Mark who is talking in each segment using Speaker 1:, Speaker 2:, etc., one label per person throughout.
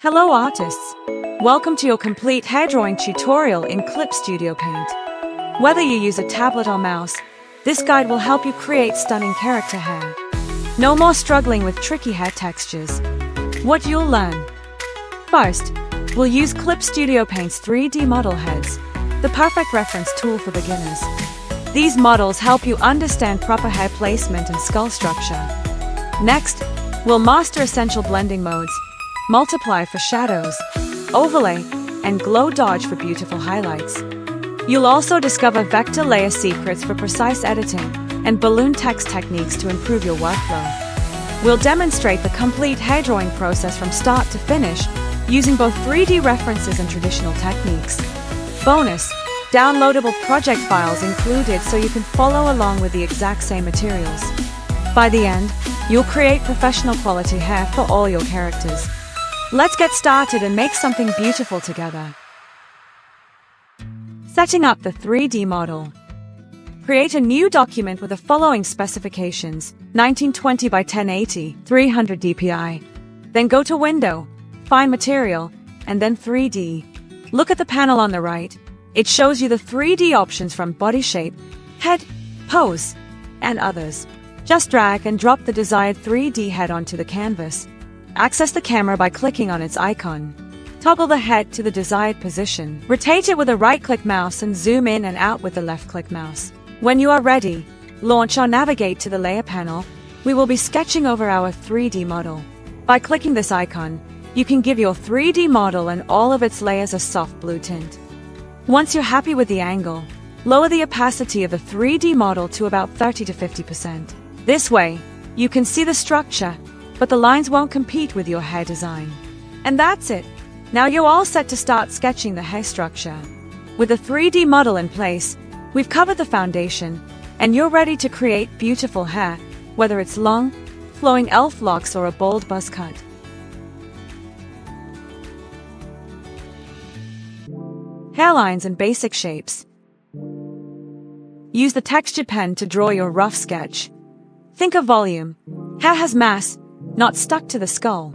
Speaker 1: Hello artists! Welcome to your complete hair drawing tutorial in Clip Studio Paint. Whether you use a tablet or mouse, this guide will help you create stunning character hair. No more struggling with tricky hair textures. What you'll learn. First, we'll use Clip Studio Paint's 3D model heads, the perfect reference tool for beginners. These models help you understand proper hair placement and skull structure. Next, we'll master essential blending modes, multiply for shadows, overlay, and glow dodge for beautiful highlights. You'll also discover vector layer secrets for precise editing and balloon text techniques to improve your workflow. We'll demonstrate the complete hair drawing process from start to finish using both 3D references and traditional techniques. Bonus, downloadable project files included so you can follow along with the exact same materials. By the end, you'll create professional quality hair for all your characters. Let's get started and make something beautiful together. Setting up the 3D model. Create a new document with the following specifications: 1920 by 1080, 300 dpi. Then go to Window, find Material, and then 3D. Look at the panel on the right. It shows you the 3D options from body shape, head, pose, and others. Just drag and drop the desired 3D head onto the canvas. Access the camera by clicking on its icon. Toggle the head to the desired position. Rotate it with a right-click mouse and zoom in and out with the left-click mouse. When you are ready, launch or navigate to the layer panel. We will be sketching over our 3D model. By clicking this icon, you can give your 3D model and all of its layers a soft blue tint. Once you're happy with the angle, lower the opacity of the 3D model to about 30 to 50%. This way, you can see the structure, but the lines won't compete with your hair design. And that's it. Now you're all set to start sketching the hair structure. With the 3D model in place, we've covered the foundation, and you're ready to create beautiful hair, whether it's long, flowing elf locks or a bold buzz cut. Hairlines and basic shapes. Use the textured pen to draw your rough sketch. Think of volume. Hair has mass, not stuck to the skull.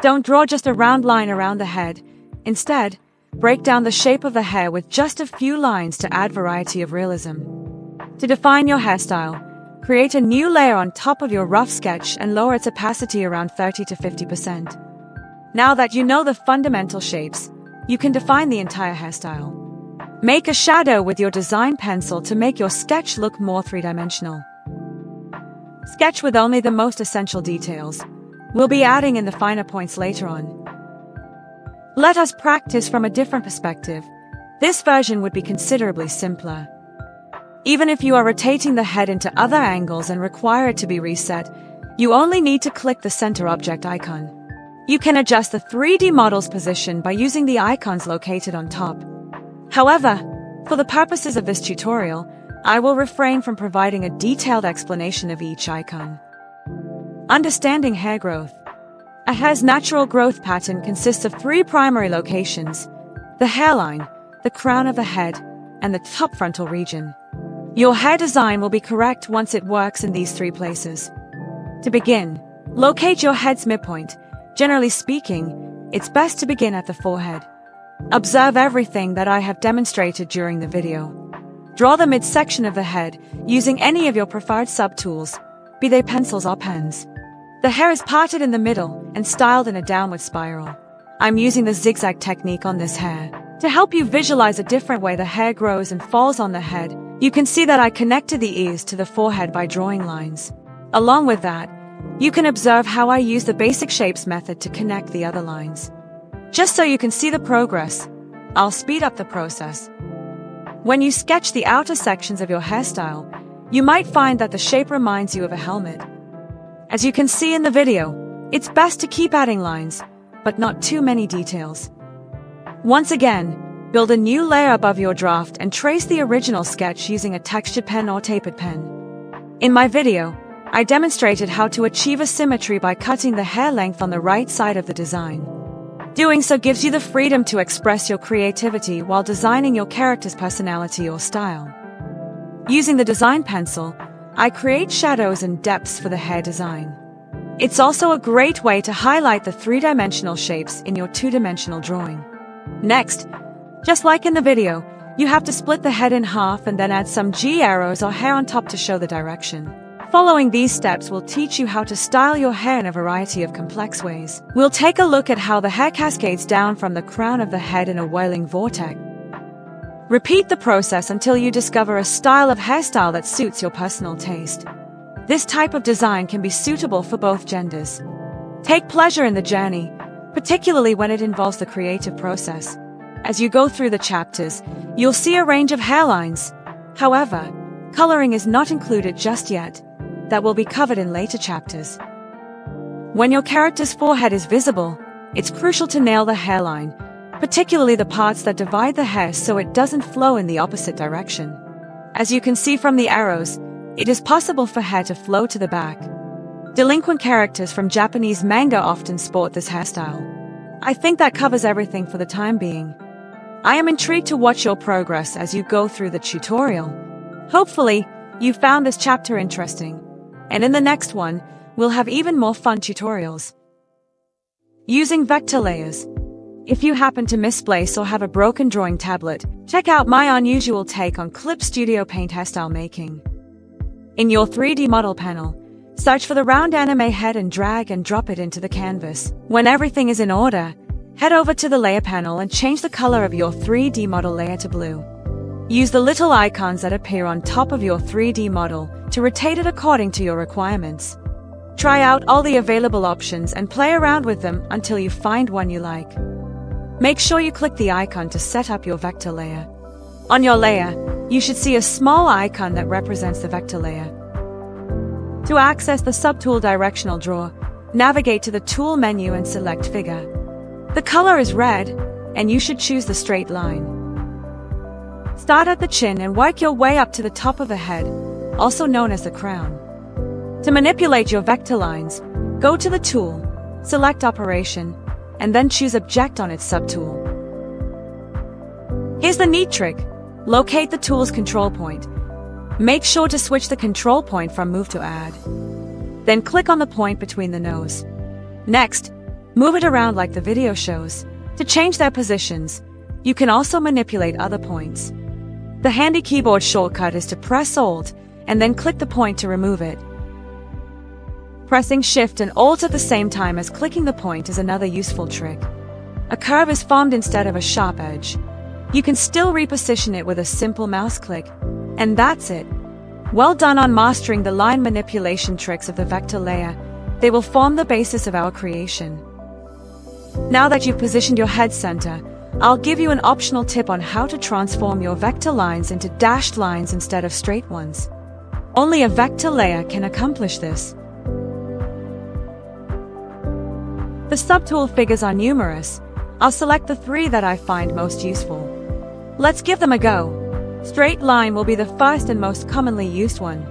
Speaker 1: Don't draw just a round line around the head. Instead, break down the shape of the hair with just a few lines to add variety of realism. To define your hairstyle, create a new layer on top of your rough sketch and lower its opacity around 30 to 50%. Now that you know the fundamental shapes, you can define the entire hairstyle. Make a shadow with your design pencil to make your sketch look more three-dimensional. Sketch with only the most essential details. We'll be adding in the finer points later on. Let us practice from a different perspective. This version would be considerably simpler. Even if you are rotating the head into other angles and require it to be reset, you only need to click the center object icon. You can adjust the 3D model's position by using the icons located on top. However, for the purposes of this tutorial, I will refrain from providing a detailed explanation of each icon. Understanding hair growth. A hair's natural growth pattern consists of 3 primary locations: the hairline, the crown of the head, and the top frontal region. Your hair design will be correct once it works in these 3 places. To begin, locate your head's midpoint. Generally speaking, it's best to begin at the forehead. Observe everything that I have demonstrated during the video. Draw the midsection of the head using any of your preferred subtools, be they pencils or pens. The hair is parted in the middle and styled in a downward spiral. I'm using the zigzag technique on this hair. To help you visualize a different way the hair grows and falls on the head, you can see that I connected the ears to the forehead by drawing lines. Along with that, you can observe how I use the basic shapes method to connect the other lines. Just so you can see the progress, I'll speed up the process. When you sketch the outer sections of your hairstyle, you might find that the shape reminds you of a helmet. As you can see in the video, it's best to keep adding lines, but not too many details. Once again, build a new layer above your draft and trace the original sketch using a textured pen or tapered pen. In my video, I demonstrated how to achieve a symmetry by cutting the hair length on the right side of the design. Doing so gives you the freedom to express your creativity while designing your character's personality or style. Using the design pencil, I create shadows and depths for the hair design. It's also a great way to highlight the three-dimensional shapes in your two-dimensional drawing. Next, just like in the video, you have to split the head in half and then add some G arrows or hair on top to show the direction. Following these steps will teach you how to style your hair in a variety of complex ways. We'll take a look at how the hair cascades down from the crown of the head in a whirling vortex. Repeat the process until you discover a style of hairstyle that suits your personal taste. This type of design can be suitable for both genders. Take pleasure in the journey, particularly when it involves the creative process. As you go through the chapters, you'll see a range of hairlines. However, coloring is not included just yet. That will be covered in later chapters. When your character's forehead is visible, it's crucial to nail the hairline, particularly the parts that divide the hair so it doesn't flow in the opposite direction. As you can see from the arrows, it is possible for hair to flow to the back. Delinquent characters from Japanese manga often sport this hairstyle. I think that covers everything for the time being. I am intrigued to watch your progress as you go through the tutorial. Hopefully, you found this chapter interesting. And in the next one, we'll have even more fun tutorials. Using vector layers. If you happen to misplace or have a broken drawing tablet, check out my unusual take on Clip Studio Paint hairstyle making. In your 3D model panel, search for the round anime head and drag and drop it into the canvas. When everything is in order, head over to the layer panel and change the color of your 3D model layer to blue. Use the little icons that appear on top of your 3D model to rotate it according to your requirements. Try out all the available options and play around with them until you find one you like. Make sure you click the icon to set up your vector layer. On your layer, you should see a small icon that represents the vector layer. To access the subtool Directional Draw, navigate to the Tool menu and select Figure. The color is red, and you should choose the straight line. Start at the chin and work your way up to the top of the head, also known as the crown. To manipulate your vector lines, go to the tool, select Operation, and then choose Object on its subtool. Here's the neat trick. Locate the tool's control point. Make sure to switch the control point from Move to Add. Then click on the point between the nose. Next, move it around like the video shows. To change their positions, you can also manipulate other points. The handy keyboard shortcut is to press Alt and then click the point to remove it. Pressing Shift and Alt at the same time as clicking the point is another useful trick. A curve is formed instead of a sharp edge. You can still reposition it with a simple mouse click, and that's it. Well done on mastering the line manipulation tricks of the vector layer. They will form the basis of our creation. Now that you've positioned your head center, I'll give you an optional tip on how to transform your vector lines into dashed lines instead of straight ones. Only a vector layer can accomplish this. The subtool figures are numerous. I'll select the 3 that I find most useful. Let's give them a go. Straight line will be the first and most commonly used one.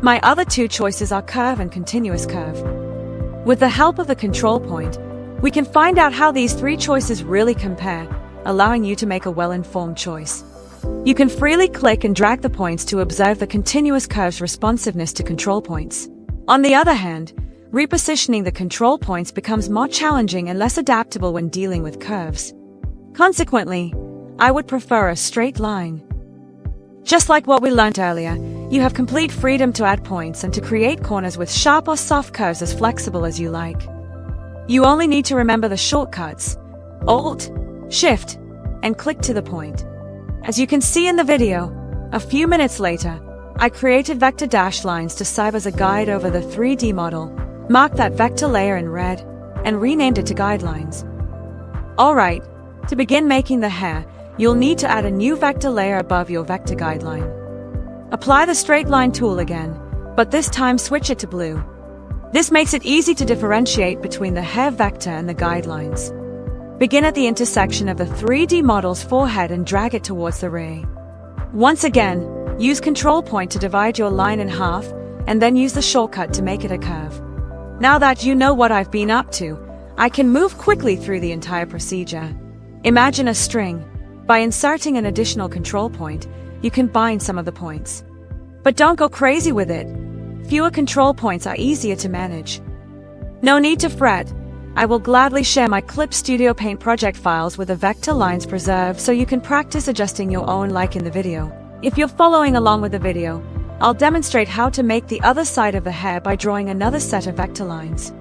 Speaker 1: My other 2 choices are curve and continuous curve. With the help of the control point, we can find out how these 3 choices really compare, allowing you to make a well-informed choice. You can freely click and drag the points to observe the continuous curve's responsiveness to control points. On the other hand, repositioning the control points becomes more challenging and less adaptable when dealing with curves. Consequently, I would prefer a straight line. Just like what we learned earlier, you have complete freedom to add points and to create corners with sharp or soft curves as flexible as you like. You only need to remember the shortcuts: Alt, Shift, and click to the point. As you can see in the video, a few minutes later, I created vector dash lines to serve as a guide over the 3D model, marked that vector layer in red, and renamed it to guidelines. Alright, to begin making the hair, you'll need to add a new vector layer above your vector guideline. Apply the straight line tool again, but this time switch it to blue. This makes it easy to differentiate between the hair vector and the guidelines. Begin at the intersection of the 3D model's forehead and drag it towards the rear. Once again, use control point to divide your line in half, and then use the shortcut to make it a curve. Now that you know what I've been up to, I can move quickly through the entire procedure. Imagine a string. By inserting an additional control point, you can bind some of the points. But don't go crazy with it. Fewer control points are easier to manage. No need to fret. I will gladly share my Clip Studio Paint project files with the vector lines preserved so you can practice adjusting your own like in the video. If you're following along with the video, I'll demonstrate how to make the other side of the hair by drawing another set of vector lines.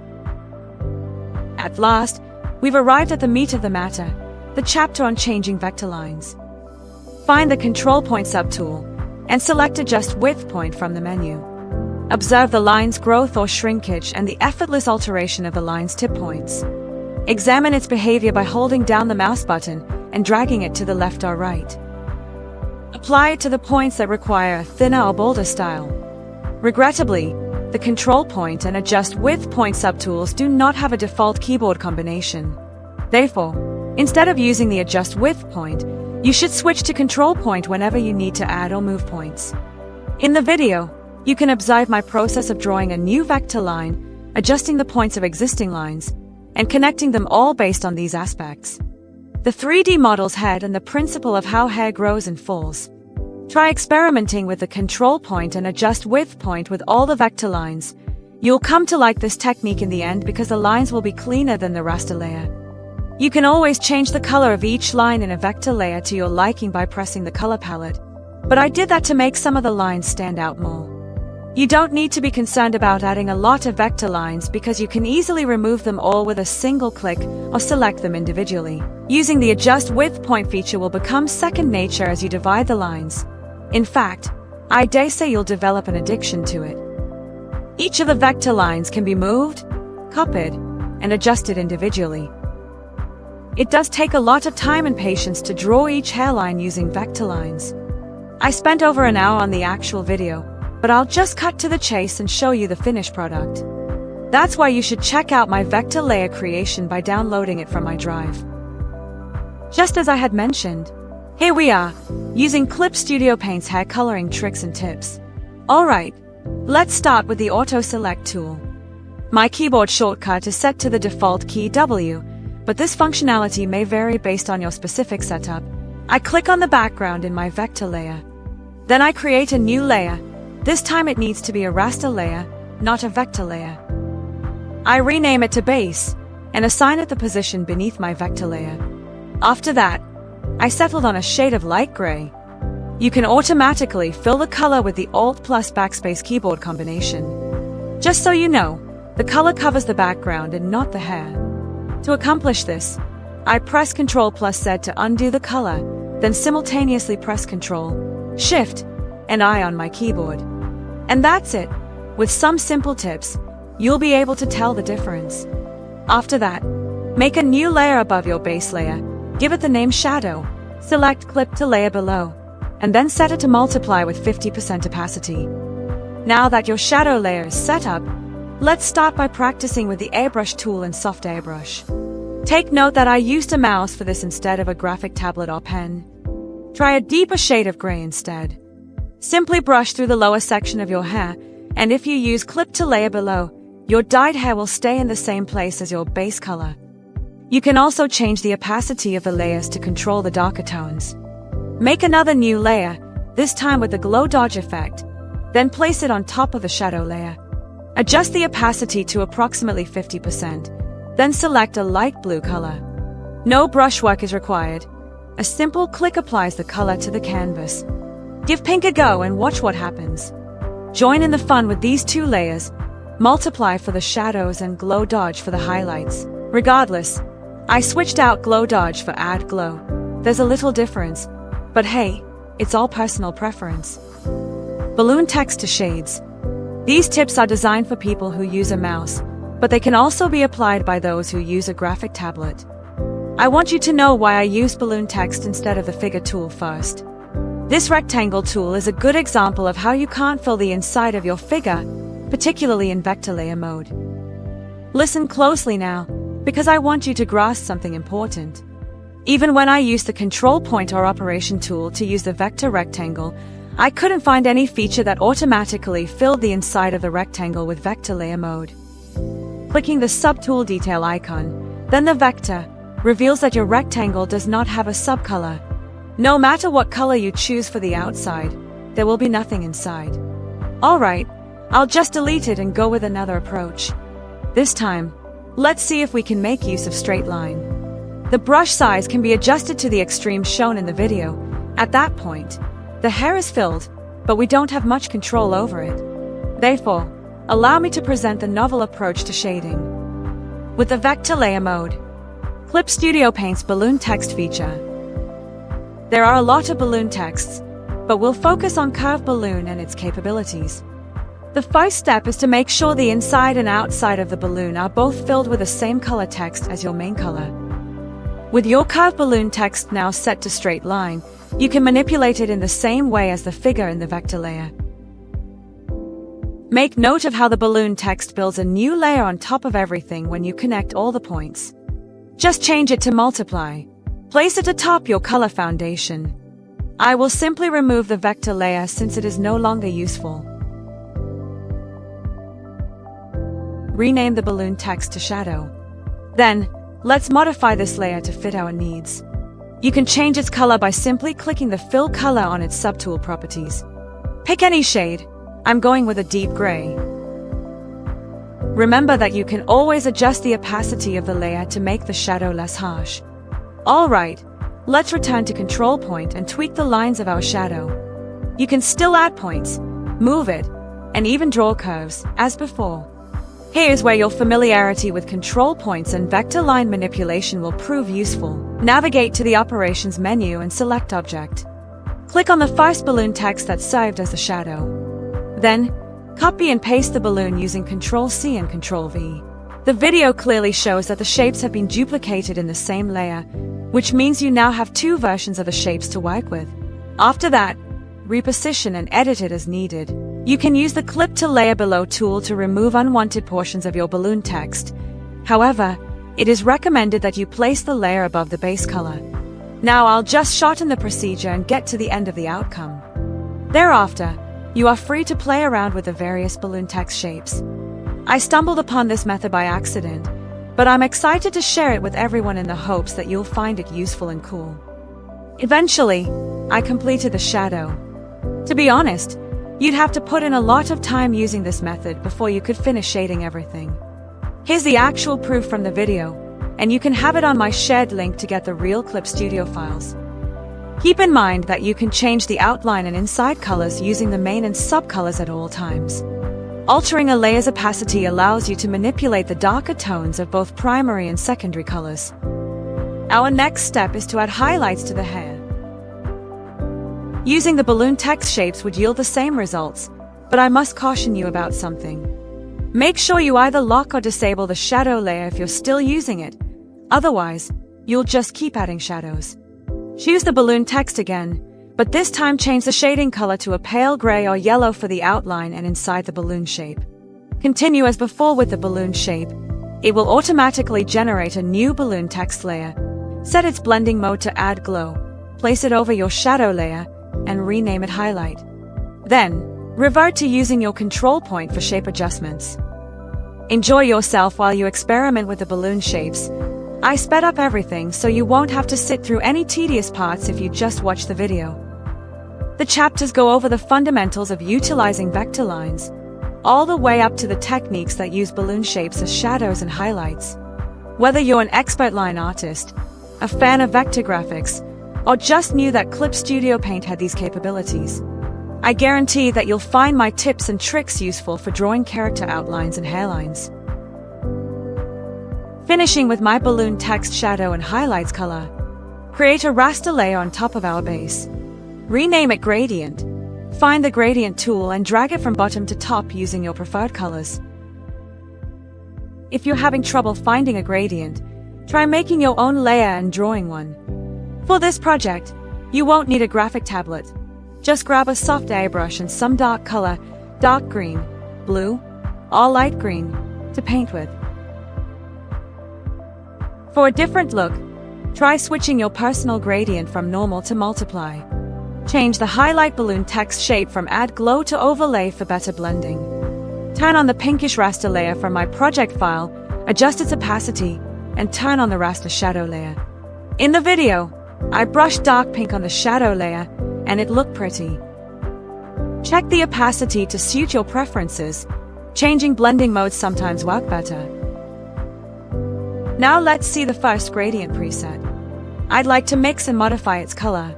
Speaker 1: At last, we've arrived at the meat of the matter, the chapter on changing vector lines. Find the Control Point subtool and select Adjust Width Point from the menu. Observe the line's growth or shrinkage and the effortless alteration of the line's tip points. Examine its behavior by holding down the mouse button and dragging it to the left or right. Apply it to the points that require a thinner or bolder style. Regrettably, the Control Point and Adjust Width Point subtools do not have a default keyboard combination. Therefore, instead of using the Adjust Width Point, you should switch to Control Point whenever you need to add or move points. In the video, you can observe my process of drawing a new vector line, adjusting the points of existing lines, and connecting them all based on these aspects. The 3D model's head and the principle of how hair grows and falls. Try experimenting with the Control Point and Adjust Width Point with all the vector lines. You'll come to like this technique in the end because the lines will be cleaner than the raster layer. You can always change the color of each line in a vector layer to your liking by pressing the color palette, but I did that to make some of the lines stand out more. You don't need to be concerned about adding a lot of vector lines because you can easily remove them all with a single click or select them individually. Using the Adjust Width Point feature will become second nature as you divide the lines. In fact, I dare say you'll develop an addiction to it. Each of the vector lines can be moved, copied, and adjusted individually. It does take a lot of time and patience to draw each hairline using vector lines. I spent over an hour on the actual video, but I'll just cut to the chase and show you the finished product. That's why you should check out my vector layer creation by downloading it from my drive. Just as I had mentioned, here we are, using Clip Studio Paint's hair coloring tricks and tips. Alright, let's start with the Auto Select tool. My keyboard shortcut is set to the default key W, but this functionality may vary based on your specific setup. I click on the background in my vector layer. Then I create a new layer. This time it needs to be a raster layer, not a vector layer. I rename it to Base, and assign it the position beneath my vector layer. After that, I settled on a shade of light gray. You can automatically fill the color with the Alt plus Backspace keyboard combination. Just so you know, the color covers the background and not the hair. To accomplish this, I press Ctrl plus Z to undo the color, then simultaneously press Ctrl, Shift, and I on my keyboard. And that's it. With some simple tips, you'll be able to tell the difference. After that, make a new layer above your base layer, give it the name Shadow, select Clip to Layer below, and then set it to multiply with 50% opacity. Now that your shadow layer is set up, let's start by practicing with the Airbrush tool and Soft Airbrush. Take note that I used a mouse for this instead of a graphic tablet or pen. Try a deeper shade of gray instead. Simply brush through the lower section of your hair, and if you use Clip to Layer below, your dyed hair will stay in the same place as your base color. You can also change the opacity of the layers to control the darker tones. Make another new layer, this time with the Glow Dodge effect, then place it on top of the shadow layer. Adjust the opacity to approximately 50%, then select a light blue color. No brushwork is required. A simple click applies the color to the canvas. Give pink a go and watch what happens. Join in the fun with these two layers, multiply for the shadows and Glow Dodge for the highlights. Regardless, I switched out Glow Dodge for Add Glow. There's a little difference, but hey, it's all personal preference. Balloon text to shades. These tips are designed for people who use a mouse, but they can also be applied by those who use a graphic tablet. I want you to know why I used balloon text instead of the figure tool first. This rectangle tool is a good example of how you can't fill the inside of your figure, particularly in vector layer mode. Listen closely now, because I want you to grasp something important. Even when I used the Control Point or Operation tool to use the vector rectangle, I couldn't find any feature that automatically filled the inside of the rectangle with vector layer mode. Clicking the subtool detail icon, then the vector, reveals that your rectangle does not have a subcolor. No matter what color you choose for the outside, there will be nothing inside. Alright, I'll just delete it and go with another approach. This time, let's see if we can make use of straight line. The brush size can be adjusted to the extreme shown in the video. At that point, the hair is filled, but we don't have much control over it. Therefore, allow me to present the novel approach to shading. With the vector layer mode, Clip Studio Paint's balloon text feature. There are a lot of balloon texts, but we'll focus on curved balloon and its capabilities. The first step is to make sure the inside and outside of the balloon are both filled with the same color text as your main color. With your curved balloon text now set to straight line, you can manipulate it in the same way as the figure in the vector layer. Make note of how the balloon text builds a new layer on top of everything when you connect all the points. Just change it to multiply. Place it atop your color foundation. I will simply remove the vector layer since it is no longer useful. Rename the balloon text to shadow. Then, let's modify this layer to fit our needs. You can change its color by simply clicking the fill color on its subtool properties. Pick any shade. I'm going with a deep gray. Remember that you can always adjust the opacity of the layer to make the shadow less harsh. Alright, let's return to control point and tweak the lines of our shadow. You can still add points, move it, and even draw curves, as before. Here's where your familiarity with control points and vector line manipulation will prove useful. Navigate to the Operations menu and select Object. Click on the first balloon text that served as the shadow. Then, copy and paste the balloon using Ctrl-C and Ctrl-V. The video clearly shows that the shapes have been duplicated in the same layer, which means you now have two versions of the shapes to work with. After that, reposition and edit it as needed. You can use the Clip to Layer Below tool to remove unwanted portions of your balloon text. However, it is recommended that you place the layer above the base color. Now I'll just shorten the procedure and get to the end of the outcome. Thereafter, you are free to play around with the various balloon text shapes. I stumbled upon this method by accident, but I'm excited to share it with everyone in the hopes that you'll find it useful and cool. Eventually, I completed the shadow. To be honest, you'd have to put in a lot of time using this method before you could finish shading everything. Here's the actual proof from the video, and you can have it on my shared link to get the real Clip Studio files. Keep in mind that you can change the outline and inside colors using the main and sub-colors at all times. Altering a layer's opacity allows you to manipulate the darker tones of both primary and secondary colors. Our next step is to add highlights to the hair. Using the balloon text shapes would yield the same results, but I must caution you about something. Make sure you either lock or disable the shadow layer if you're still using it. Otherwise, you'll just keep adding shadows. Choose the balloon text again, but this time change the shading color to a pale gray or yellow for the outline and inside the balloon shape. Continue as before with the balloon shape. It will automatically generate a new balloon text layer. Set its blending mode to add glow. Place it over your shadow layer and rename it highlight. Then, revert to using your control point for shape adjustments. Enjoy yourself while you experiment with the balloon shapes. I sped up everything so you won't have to sit through any tedious parts if you just watch the video. The chapters go over the fundamentals of utilizing vector lines, all the way up to the techniques that use balloon shapes as shadows and highlights. Whether you're an expert line artist, a fan of vector graphics, or just knew that Clip Studio Paint had these capabilities, I guarantee that you'll find my tips and tricks useful for drawing character outlines and hairlines. Finishing with my balloon text shadow and highlights color. Create a raster layer on top of our base. Rename it Gradient. Find the Gradient tool and drag it from bottom to top using your preferred colors. If you're having trouble finding a gradient, try making your own layer and drawing one. For this project, you won't need a graphic tablet. Just grab a soft airbrush and some dark color, dark green, blue, or light green, to paint with. For a different look, try switching your personal gradient from normal to multiply. Change the highlight balloon text shape from add glow to overlay for better blending. Turn on the pinkish raster layer from my project file, adjust its opacity, and turn on the raster shadow layer. In the video, I brushed dark pink on the shadow layer, and it looked pretty. Check the opacity to suit your preferences. Changing blending modes sometimes work better. Now let's see the first gradient preset. I'd like to mix and modify its color.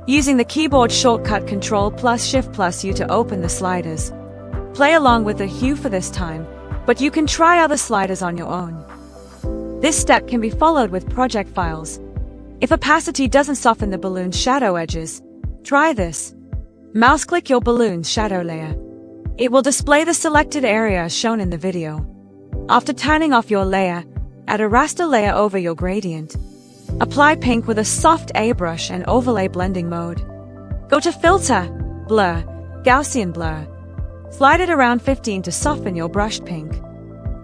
Speaker 1: Using the keyboard shortcut Ctrl+Shift+U to open the sliders. Play along with the hue for this time, but you can try other sliders on your own. This step can be followed with project files. If opacity doesn't soften the balloon's shadow edges, try this. Mouse-click your balloon's shadow layer. It will display the selected area as shown in the video. After turning off your layer, add a raster layer over your gradient. Apply pink with a soft airbrush and overlay blending mode. Go to Filter, Blur, Gaussian Blur. Slide it around 15 to soften your brushed pink.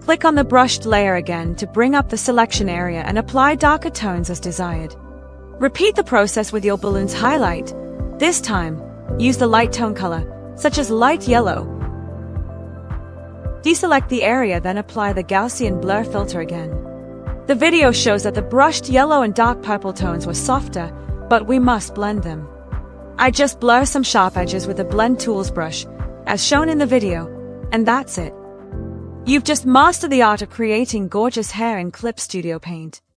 Speaker 1: Click on the brushed layer again to bring up the selection area and apply darker tones as desired. Repeat the process with your balloon's highlight. This time, use the light tone color, such as light yellow. Deselect the area, then apply the Gaussian blur filter again. The video shows that the brushed yellow and dark purple tones were softer, but we must blend them. I just blur some sharp edges with the Blend Tools brush, as shown in the video, and that's it. You've just mastered the art of creating gorgeous hair in Clip Studio Paint.